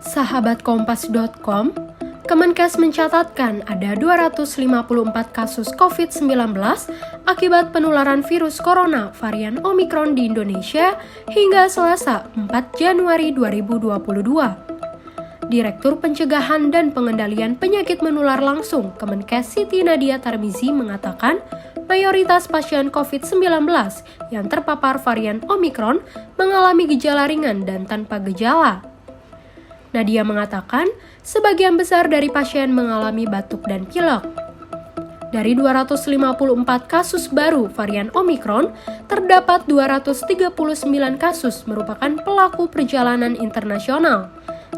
Sahabatkompas.com, Kemenkes mencatatkan ada 254 kasus COVID-19 akibat penularan virus corona varian Omikron di Indonesia hingga Selasa 4 Januari 2022. Direktur Pencegahan dan Pengendalian Penyakit Menular Langsung Kemenkes Siti Nadia Tarmizi mengatakan mayoritas pasien COVID-19 yang terpapar varian Omikron mengalami gejala ringan dan tanpa gejala. Nadia mengatakan, sebagian besar dari pasien mengalami batuk dan pilek. Dari 254 kasus baru varian Omikron, terdapat 239 kasus merupakan pelaku perjalanan internasional,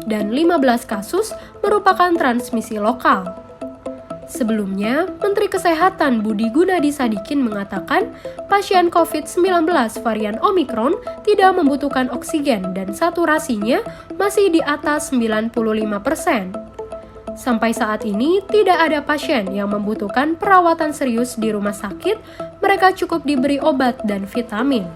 dan 15 kasus merupakan transmisi lokal. Sebelumnya, Menteri Kesehatan Budi Gunadi Sadikin mengatakan pasien COVID-19 varian Omikron tidak membutuhkan oksigen dan saturasinya masih di atas 95%. Sampai saat ini, tidak ada pasien yang membutuhkan perawatan serius di rumah sakit, mereka cukup diberi obat dan vitamin.